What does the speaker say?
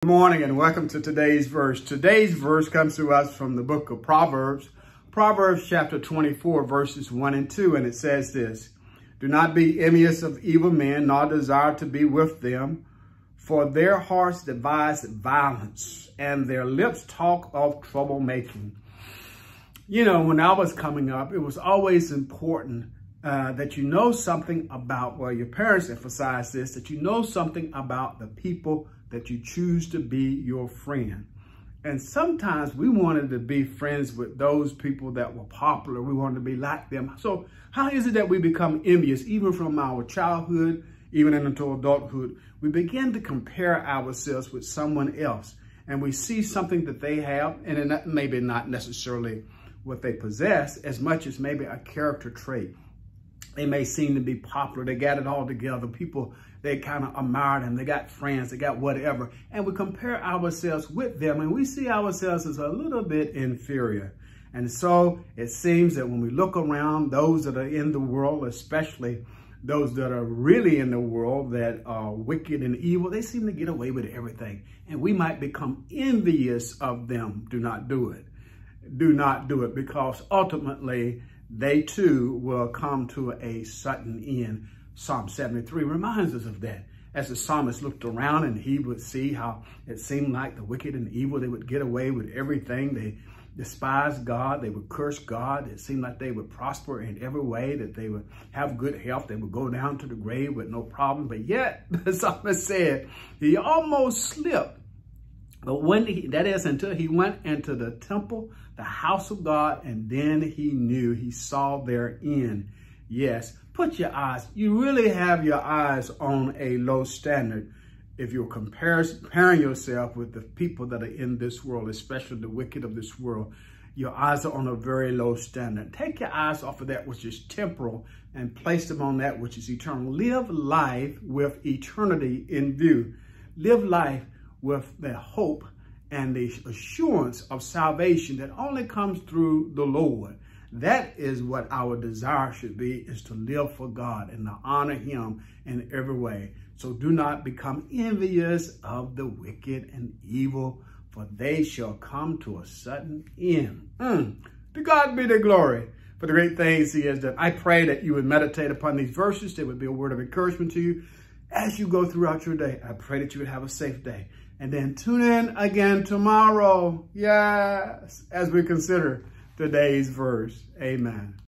Good morning and welcome to today's verse. Today's verse comes to us from the book of Proverbs, Proverbs chapter 24, verses 1 and 2, and it says this: Do not be envious of evil men, nor desire to be with them, for their hearts devise violence, and their lips talk of troublemaking. You know, when I was coming up, it was always important that you know something about, well, your parents emphasized this, that you know something about the people that you choose to be your friend. And sometimes we wanted to be friends with those people that were popular. We wanted to be like them. So how is it that we become envious, even from our childhood, even into adulthood? We begin to compare ourselves with someone else, and we see something that they have, and maybe not necessarily what they possess as much as maybe a character trait. They may seem to be popular. They got it all together. People, they kind of admire them. They got friends. They got whatever. And we compare ourselves with them, and we see ourselves as a little bit inferior. And so it seems that when we look around, those that are in the world, especially those that are really in the world that are wicked and evil, they seem to get away with everything. And we might become envious of them. Do not do it. Do not do it, because ultimately they too will come to a sudden end. Psalm 73 reminds us of that. As the psalmist looked around and he would see how it seemed like the wicked and evil, they would get away with everything. They despised God. They would curse God. It seemed like they would prosper in every way, that they would have good health. They would go down to the grave with no problem. But yet, the psalmist said, he almost slipped. But until he went into the temple, the house of God, and then he saw their end. Yes, put your eyes, you really have your eyes on a low standard if you're comparing yourself with the people that are in this world, especially the wicked of this world. Your eyes are on a very low standard. Take your eyes off of that which is temporal and place them on that which is eternal. Live life with eternity in view. Live life with the hope and the assurance of salvation that only comes through the Lord. That is what our desire should be, is to live for God and to honor him in every way. So do not become envious of the wicked and evil, for they shall come to a sudden end. To God be the glory for the great things he has done. I pray that you would meditate upon these verses. They would be a word of encouragement to you as you go throughout your day. I pray that you would have a safe day. And then tune in again tomorrow. Yes, as we consider today's verse. Amen.